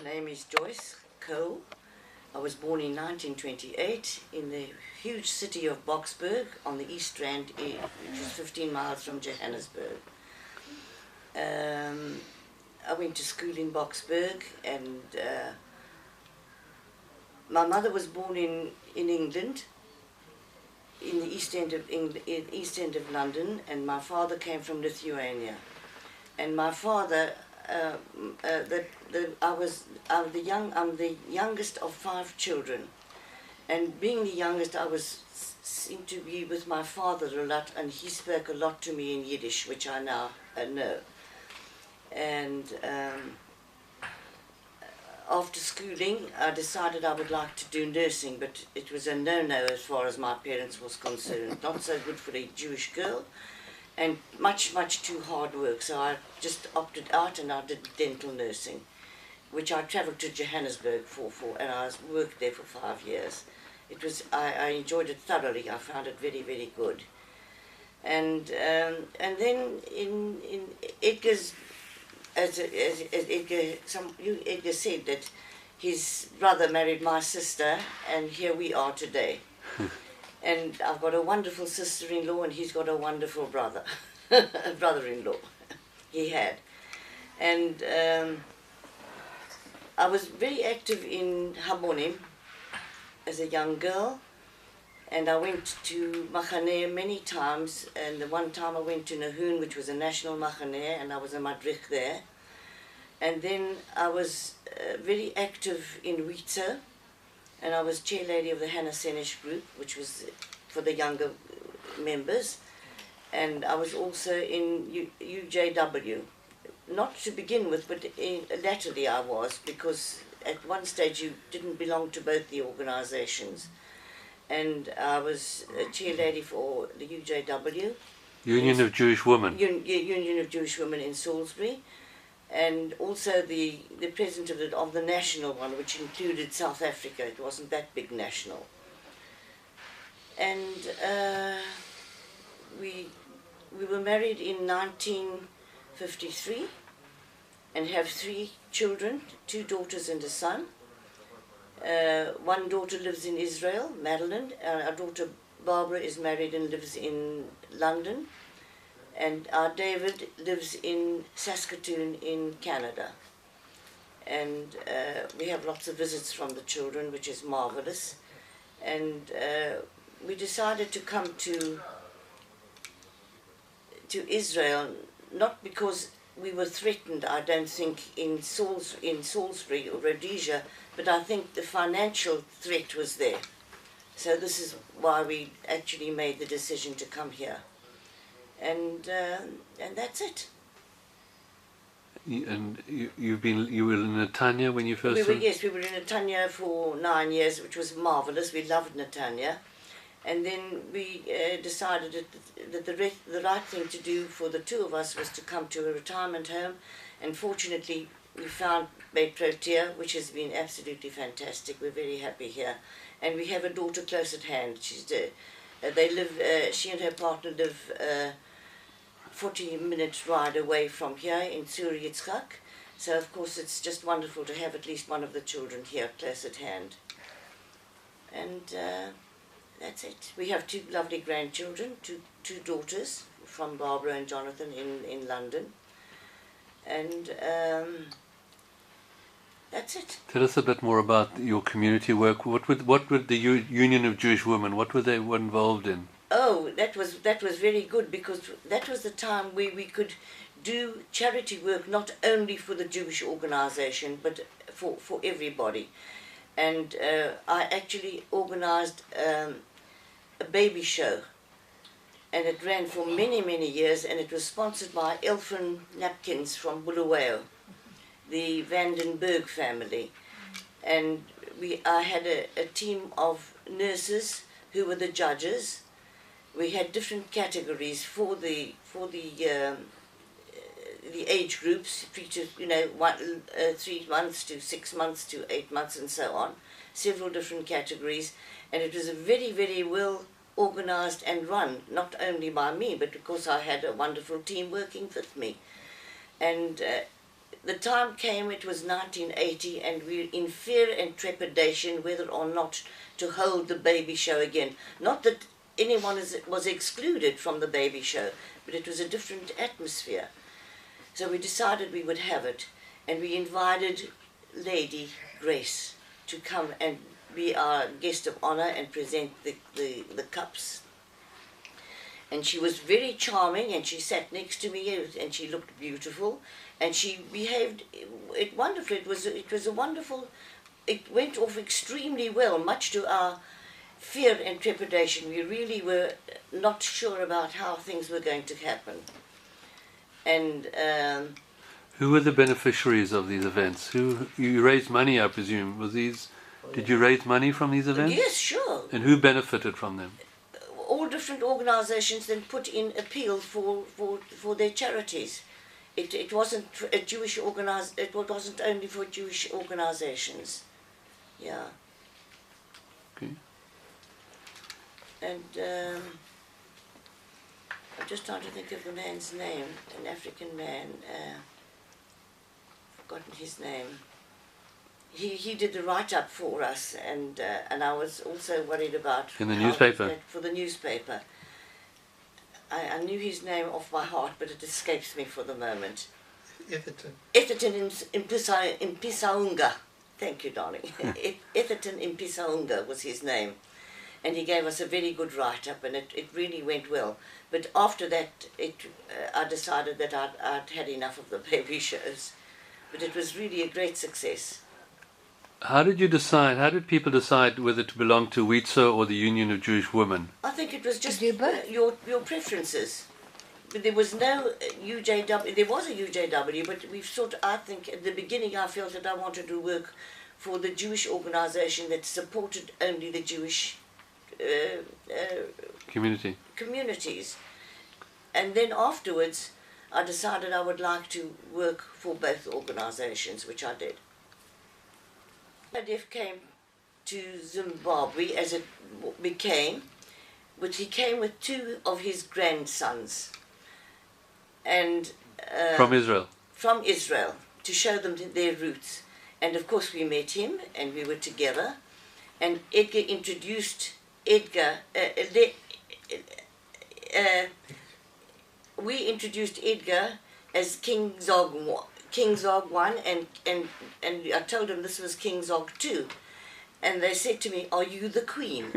My name is Joyce Kohll. I was born in 1928 in the huge city of Boksburg on the East Rand, which is 15 miles from Johannesburg. I went to school in Boksburg, and my mother was born in England, in the East End of London, and my father came from Lithuania. And my father, I'm the youngest of 5 children, and being the youngest, I seemed to be with my father a lot, and he spoke a lot to me in Yiddish, which I now know. And after schooling, I decided I would like to do nursing, but it was a no-no as far as my parents was concerned. Not so good for a Jewish girl, and much too hard work. So I just opted out, and I did dental nursing, which I travelled to Johannesburg for, and I worked there for 5 years. It was I enjoyed it thoroughly. I found it very good. And then in Edgar's, as Edgar said, that his brother married my sister, and here we are today. And I've got a wonderful sister-in-law, and he's got a wonderful brother, brother-in-law. He had, and I was very active in Habonim as a young girl, and I went to Machane many times, and the one time I went to Nahoon, which was a national Machane, and I was a madrich there. And then I was very active in Rhodesia, and I was chair lady of the Hannah Senesh group, which was for the younger members. And I was also in UJW, not to begin with, but latterly I was, because at one stage you didn't belong to both the organizations. And I was a chair lady for the UJW. Union of Jewish Women. Union of Jewish Women in Salisbury. And also the president of the national one, which included South Africa. It wasn't that big national. And we were married in 1953 and have 3 children, 2 daughters and a son. One daughter lives in Israel, Madeline. Our daughter Barbara is married and lives in London. And our David lives in Saskatoon in Canada. And we have lots of visits from the children, which is marvelous. And we decided to come to Israel, not because we were threatened, I don't think, in Salisbury or Rhodesia, but I think the financial threat was there. So this is why we actually made the decision to come here. And that's it. And you were in Netanya when you first? Yes, we were in Netanya for 9 years, which was marvelous. We loved Netanya, and then we decided that the right thing to do for the 2 of us was to come to a retirement home, and fortunately we found Beit Protea, which has been absolutely fantastic. We're very happy here, and we have a daughter close at hand. They live. She and her partner live 40-minute ride away from here in Sur Yitzchak. So of course it's just wonderful to have at least one of the children here close at hand. And that's it. We have 2 lovely grandchildren, two daughters from Barbara and Jonathan in London. And that's it. Tell us a bit more about your community work. What would the Union of Jewish Women, what were they involved in? Oh, that was very good, because that was the time where we could do charity work not only for the Jewish organization, but for everybody. And I actually organized a baby show, and it ran for many years, and it was sponsored by Elfin Napkins from Bulawayo, the Vandenberg family. And I had a team of nurses who were the judges. We had different categories for the age groups, 3 months to 6 months to 8 months and so on, several different categories, and it was a very well organized and run, not only by me, but because I had a wonderful team working with me. And the time came, it was 1980, and we were in fear and trepidation whether or not to hold the baby show again. Not that anyone was excluded from the baby show, but it was a different atmosphere. So we decided we would have it, and we invited Lady Grace to come and be our guest of honor and present the cups. And she was very charming, and she sat next to me, and she looked beautiful, and she behaved wonderfully. It was a wonderful. It went off extremely well, much to our fear and trepidation. We really were not sure about how things were going to happen. And who were the beneficiaries of these events? Who you raised money, I presume. Did you raise money from these events? Yes, sure. And who benefited from them? All different organisations then put in appeals for their charities. It wasn't a Jewish it wasn't only for Jewish organisations. Yeah. Okay. And I'm just trying to think of the man's name, an African man. Forgotten his name. He did the write-up for us, and I was also worried about... In the newspaper? For the newspaper. I knew his name off by heart, but it escapes me for the moment. Etherton in Pisaunga. Thank you, darling. Etherton in Pisaunga was his name. And he gave us a very good write-up, and it really went well. But after that, I decided that I'd had enough of the baby shows. But it was really a great success. How did you decide? How did people decide whether to belong to WITSO or the Union of Jewish Women? I think it was just your preferences. But there was no UJW. There was a UJW, but I think at the beginning I felt that I wanted to work for the Jewish organisation that supported only the Jewish communities. And then afterwards I decided I would like to work for both organisations, which I did. Edgar came to Zimbabwe, as it became, but he came with two of his grandsons, and from Israel. From Israel, to show them their roots. And of course we met him, and we were together, and Edgar introduced we introduced Edgar as King Zog 1, and I told them this was King Zog 2. And they said to me, "Are you the queen?"